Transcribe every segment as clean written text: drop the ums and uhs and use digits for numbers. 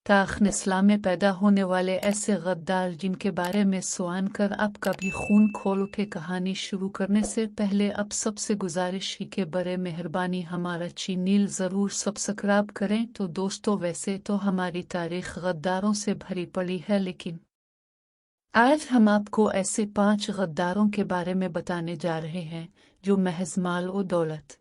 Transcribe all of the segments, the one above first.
ताख़्न इस्लाम में पैदा होने वाले ऐसे गद्दार जिनके बारे में सुआन कर आप कभी खून खोल उठे कहानी शुरू करने से पहले अब सबसे गुजारिश ही कि बड़े मेहरबानी हमारा चैनल ज़रूर सब्सक्राइब करें। तो दोस्तों, वैसे तो हमारी तारीख गद्दारों से भरी पड़ी है, लेकिन आज हम आपको ऐसे 5 गद्दारों के बारे में बताने जा रहे हैं जो महज माल और दौलत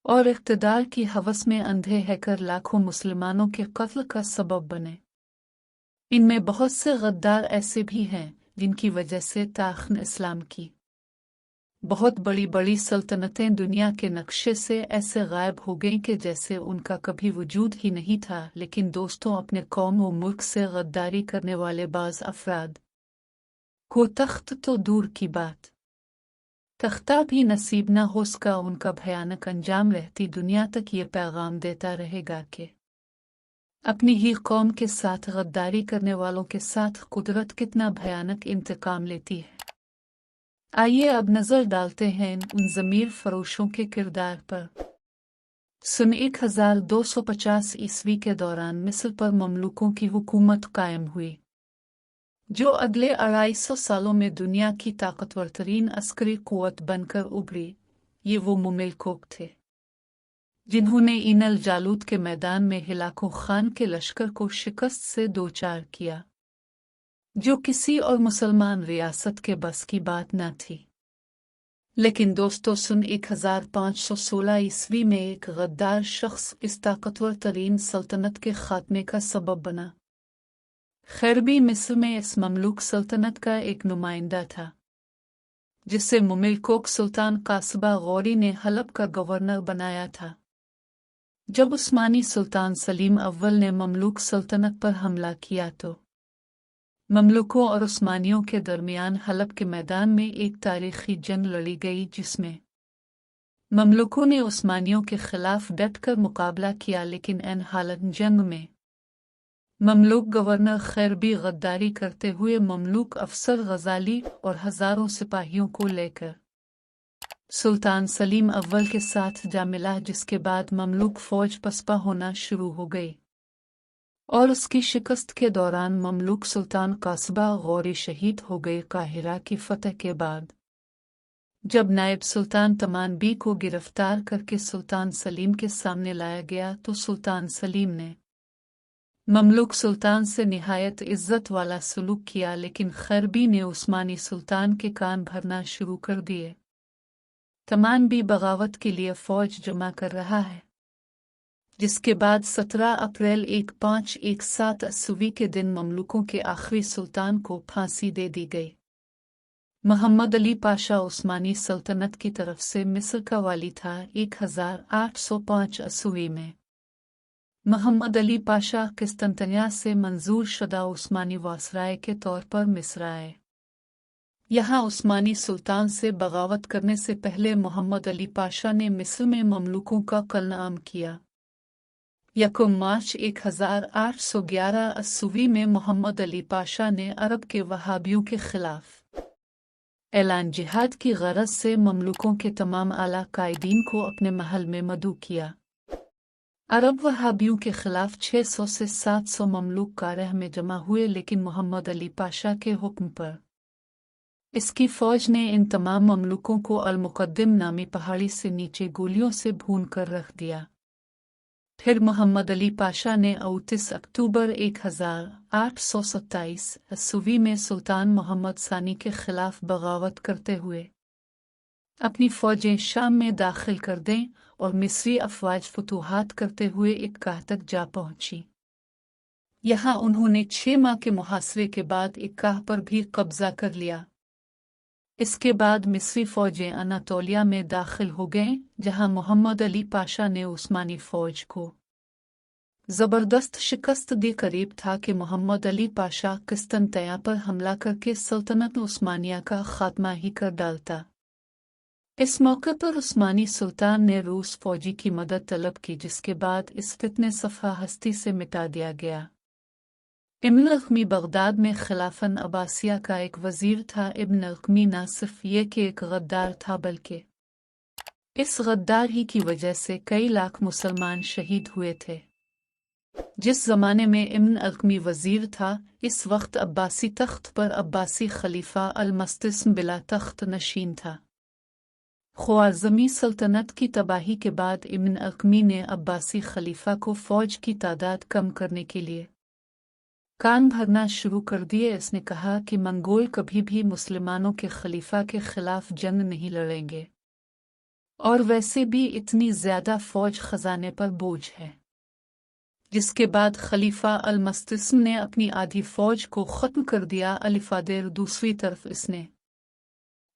और इक़्तिदार की हवस में अंधे रहकर लाखों मुसलमानों के कत्ल का सबब बने। इनमें बहुत से गद्दार ऐसे भी हैं जिनकी वजह से ताख़्न इस्लाम की बहुत बड़ी बड़ी सल्तनतें दुनिया के नक्शे से ऐसे गायब हो गईं कि जैसे उनका कभी वजूद ही नहीं था। लेकिन दोस्तों, अपने कौम व मुल्क से गद्दारी करने वाले बाज़ अफराद को तख्त तो दूर की बात, तख्ता भी नसीब न हो सका। उनका भयानक अंजाम रहती दुनिया तक ये पैगाम देता रहेगा कि अपनी ही कौम के साथ गद्दारी करने वालों के साथ कुदरत कितना भयानक इंतकाम लेती है। आइए अब नज़र डालते हैं उन ज़मीर फरोशों के किरदार पर। सन 1250 ईस्वी के दौरान मिस्र पर ममलूकों की हुकूमत कायम हुई, जो अगले 250 सालों में दुनिया की ताकतवर तरीन अस्करी क़ुव्वत बनकर उभरी। ये वो मुमलिक थे जिन्होंने ईनल जालूत के मैदान में हिलाको खान के लश्कर को शिकस्त से दो चार किया, जो किसी और मुसलमान रियासत के बस की बात न थी। लेकिन दोस्तों, सन 1516 ईस्वी में एक गद्दार शख्स इस ताकतवर तरीन सल्तनत के खात्मे का सबब बना। खैरबी मिस्र में इस ममलूक सल्तनत का एक नुमाइंदा था जिसे मुमलिक सुल्तान कासबा गौरी ने हलब का गवर्नर बनाया था। जब उस्मानी सुल्तान सलीम अव्वल ने ममलूक सल्तनत पर हमला किया तो ममलूकों और उस्मानियों के दरमियान हलब के मैदान में एक तारीखी जंग लड़ी गई, जिसमें ममलूकों ने उस्मानियों के खिलाफ डटकर मुकाबला किया। लेकिन एन हालत जंग में ममलूक गवर्नर खैरबी गद्दारी करते हुए ममलूक अफसर गजाली और हजारों सिपाहियों को लेकर सुल्तान सलीम अव्वल के साथ जा मिला, जिसके बाद ममलूक फौज पसपा होना शुरू हो गई और उसकी शिकस्त के दौरान ममलूक सुल्तान कासबा गौरी शहीद हो गए। काहिरा की फतह के बाद जब नायब सुल्तान तमानबी को गिरफ्तार करके सुल्तान सलीम के सामने लाया गया तो सुल्तान सलीम ने ममलूक सुल्तान से निहायत इज्जत वाला सलूक किया। लेकिन खैरबी ने उस्मानी सुल्तान के कान भरना शुरू कर दिए। तमानबी बगावत के लिए फौज जमा कर रहा है, जिसके बाद 17 अप्रैल 1517 ईस्वी के दिन ममलूकों के आखिरी सुल्तान को फांसी दे दी गई। मोहम्मद अली पाशा उस्मानी सल्तनत की तरफ से मिस्र का वाली था। 1805 ईस्वी में मोहम्मद अली पाशा किस्तंतनिया से मंजूर शुदा उस्मानी वासराय के तौर पर मिस्र आए। यहाँ उस्मानी सुल्तान से बगावत करने से पहले मोहम्मद अली पाशा ने मिस्र में ममलूकों का कत्लेआम किया। यकम मार्च 1811 ईस्वी में मोहम्मद अली पाशा ने अरब के वहाबियों के खिलाफ ऐलान जिहाद की गरज से ममलूकों के तमाम आला कायदीन को अपने महल में मदऊ किया। अरब वहाबियों के खिलाफ 600 से 700 ममलूक कारह में जमा हुए, लेकिन मोहम्मद अली पाशा के हुक्म पर इसकी फौज ने इन तमाम ममलूकों को अल-मुक़द्दिम नामी पहाड़ी से नीचे गोलियों से भून कर रख दिया। फिर मोहम्मद अली पाशा ने 29 अक्टूबर 1827 ईस्वी में सुल्तान मोहम्मद सानी के खिलाफ बगावत करते हुए अपनी फौजें शाम में दाखिल कर दें और मिस्री अफवाज फतूहात करते हुए इक्का तक जा पहुंची। यहाँ उन्होंने 6 माह के मुहासरे के बाद इक्का पर भी कब्जा कर लिया। इसके बाद मिस्री फौजें अनातोलिया में दाखिल हो गईं, जहाँ मोहम्मद अली पाशा ने उस्मानी फौज को ज़बरदस्त शिकस्त दी। करीब था कि मोहम्मद अली पाशा किस्तंतनिया पर हमला करके सल्तनत उस्मानिया का खात्मा ही कर डालता। इस मौके पर उस्मानी सुल्तान ने रूस फौजी की मदद तलब की, जिसके बाद इस फितने सफ़ा हस्ती से मिटा दिया गया। इब्न अल्क़मी बगदाद में खिलाफन अब्बासिया का एक वज़ीर था। इब्न अल्क़मी न सिर्फ ये कि एक गद्दार था, बल्कि इस गद्दार ही की वजह से कई लाख मुसलमान शहीद हुए थे। जिस ज़माने में इब्न अलकमी वज़ीर था, इस वक्त अब्बासी तख्त पर अब्बासी खलीफा अल-मस्तिस्म बिला तख्त नशीन था। ख्वारज़मी सल्तनत की तबाही के बाद इब्न अलकमी ने अब्बासी खलीफा को फ़ौज की तादाद कम करने के लिए कान भरना शुरू कर दिए। इसने कहा कि मंगोल कभी भी मुसलमानों के खलीफा के खिलाफ जंग नहीं लड़ेंगे, और वैसे भी इतनी ज़्यादा फ़ौज खजाने पर बोझ है। जिसके बाद खलीफा अल-मस्तिस्म ने अपनी आधी फ़ौज को ख़त्म कर दिया। अलिफादेर दूसरी तरफ इसने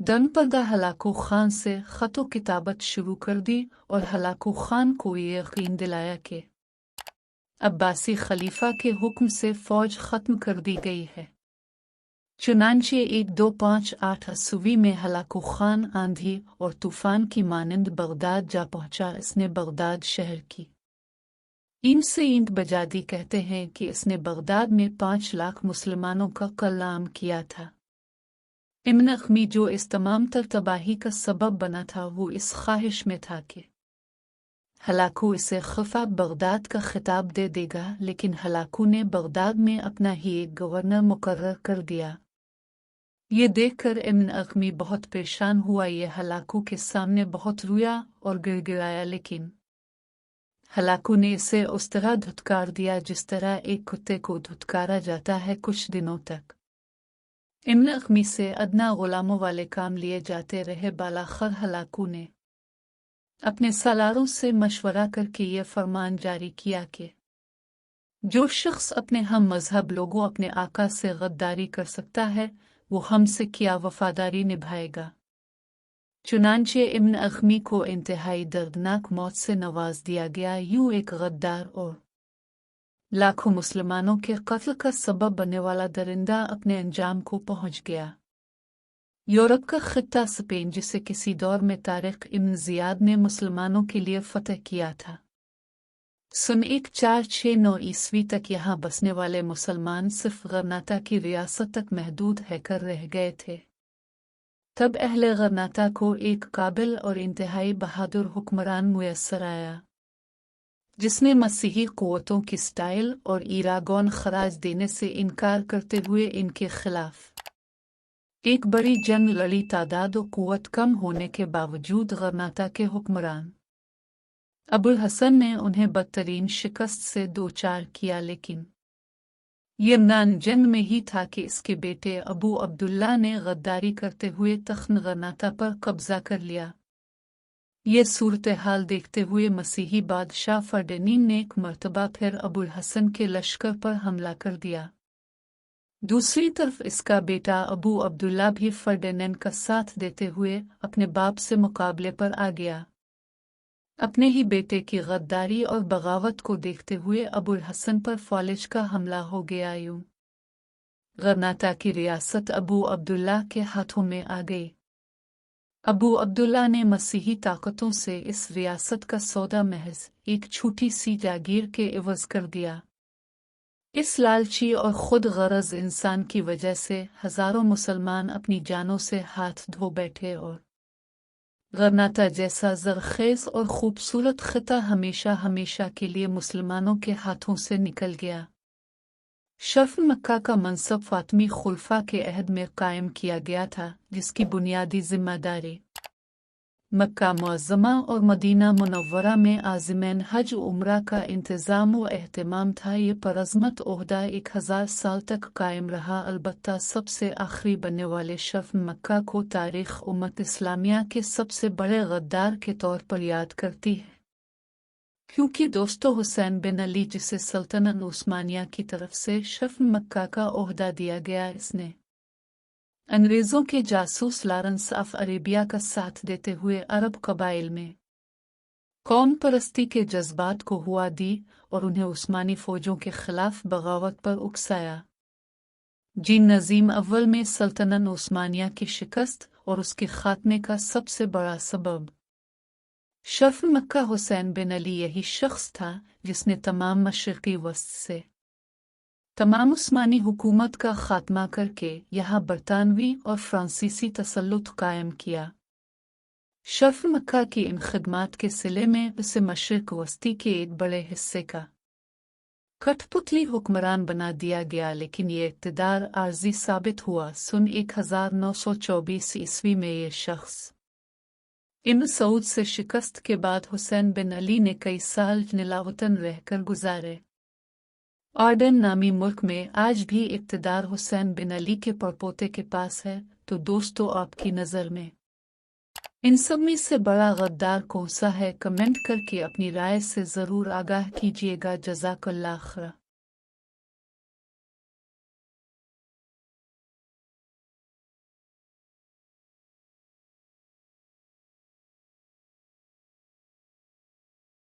दनपदा हलाकू खान से ख़तो किताबत शुरू कर दी और हलाकू खान को ये यकीन दिलाया कि अब्बासी खलीफा के हुक्म से फ़ौज ख़त्म कर दी गई है। चुनांचे 1258 ईस्वी में हलाकू खान आंधी और तूफ़ान की मानंद बगदाद जा पहुँचा। इसने बगदाद शहर की ईंट से ईंट बजा दी। कहते हैं कि इसने बगदाद में 5 लाख मुसलमानों का कलाम किया था। इब्न अलकमी जो इस तमाम तर तबाही का सबब बना था, वो इस ख्वाहिश में था कि हलाकू इसे खफा बगदाद का खिताब दे देगा, लेकिन हलाकू ने बगदाद में अपना ही एक गवर्नर मुकर्रर कर दिया। ये देखकर इब्न अलकमी बहुत परेशान हुआ। ये हलाकू के सामने बहुत रोया और गिड़गिड़ाया, लेकिन हलाकू ने इसे उस तरह धुतकार दिया जिस तरह एक कुत्ते को धुतकारा जाता है। कुछ दिनों तक इब्न अलकमी से अदना गुलामों वाले काम लिए जाते रहे। बालाखर हलाकू ने अपने सालारों से मशवरा करके ये फरमान जारी किया कि जो शख्स अपने हम मजहब लोगों अपने आका से गद्दारी कर सकता है, वो हमसे क्या वफादारी निभाएगा। चुनांचे इब्न अलकमी को इंतहाई दर्दनाक मौत से नवाज दिया गया। यूं एक गद्दार और लाखों मुसलमानों के कत्ल का सबब बनने वाला दरिंदा अपने अंजाम को पहुंच गया। यूरोप का खित्ता स्पेन, जिसे किसी दौर में तारिक इब्न ज़ियाद ने मुसलमानों के लिए फतह किया था, सन 1469 ईस्वी तक यहाँ बसने वाले मुसलमान सिर्फ गरनाता की रियासत तक महदूद रहकर रह गए थे। तब अहले गरनाता को एक काबिल और इंतहाई बहादुर हुक्मरान मुयस्सर आया, जिसने मसीही क़ुव्वतों की स्टाइल और ईरागोन खराज देने से इनकार करते हुए इनके खिलाफ एक बड़ी जंग लड़ी। तादाद और क़ुव्वत कम होने के बावजूद गरनाता के हुक्मरान अबुल हसन ने उन्हें बदतरीन शिकस्त से दो चार किया, लेकिन ये इम्रान जंग में ही था कि इसके बेटे अबू अब्दुल्ला ने गद्दारी करते हुए तख्त गरनाता पर कब्जा कर लिया। ये सूरत हाल देखते हुए मसीही बादशाह फर्डिनेंड ने एक मर्तबा फिर अबुल हसन के लश्कर पर हमला कर दिया। दूसरी तरफ इसका बेटा अबू अब्दुल्ला भी फर्डिनेंड का साथ देते हुए अपने बाप से मुकाबले पर आ गया। अपने ही बेटे की गद्दारी और बगावत को देखते हुए अबुल हसन पर फ़ालिज का हमला हो गया। यूं गरनाता की रियासत अबू अब्दुल्ला के हाथों में आ गई। अबू अब्दुल्ला ने मसीही ताकतों से इस रियासत का सौदा महज एक छोटी सी जागीर के इवज़ कर दिया। इस लालची और खुद गरज इंसान की वजह से हज़ारों मुसलमान अपनी जानों से हाथ धो बैठे और गरनाता जैसा ज़रख़ेज़ और ख़ूबसूरत ख़िता हमेशा हमेशा के लिए मुसलमानों के हाथों से निकल गया। शर्फ़ मक्का का मनसब फ़ातिमी खुलफ़ा के अहद में कायम किया गया था, जिसकी बुनियादी ज़िम्मेदारी मक्का मुअज़्ज़मा और मदीना मुनव्वरा में आज़िमैन हज उम्रा का इंतज़ाम व एहतमाम था। ये परअज़मत ओहदा 1000 साल तक कायम रहा। अलबत्ता सबसे आखिरी बनने वाले शर्फ़ मक्का को तारीख़ उम्मत इस्लामिया के सबसे बड़े गद्दार के तौर पर याद करती है, क्योंकि दोस्तों हुसैन बिन अली, जिसे सल्तनत उस्मानिया की तरफ से शर्फ़ मक्का का ओहदा दिया गया, इसने अंग्रेज़ों के जासूस लॉरेंस ऑफ अरेबिया का साथ देते हुए अरब कबाइल में कौम परस्ती के जज्बात को हुआ दी और उन्हें उस्मानी फ़ौजों के खिलाफ बगावत पर उकसाया। जिन नज़ीम अव्वल में सल्तनत उस्मानिया की शिकस्त और उसके खात्मे का सबसे बड़ा सबब शर्फ़ मक्का हुसैन बिन अली यही शख्स था जिसने तमाम मशरिक़ी वस्त से तमाम उस्मानी हुकूमत का खात्मा करके यहाँ बरतानवी और फ्रांसीसी तसल्लुत कायम किया। शर्फ़ मक्का की इन खिदमात के सिले में उसे मशरिक़ वस्ती के एक बड़े हिस्से का कठपुतली हुक्मरान बना दिया गया, लेकिन ये इक़्तिदार आर्जी साबित हुआ। सन 1924 ईस्वी में ये शख्स इब्न सऊद से शिकस्त के बाद हुसैन बिन अली ने कई साल निलावतन रहकर गुजारे। ऑर्डन नामी मुल्क में आज भी इक़्तिदार हुसैन बिन अली के परपोते के पास है। तो दोस्तों, आपकी नज़र में इन सब में से बड़ा गद्दार कौन सा है? कमेंट करके अपनी राय से ज़रूर आगाह कीजिएगा। जज़ाकल्लाह खैर।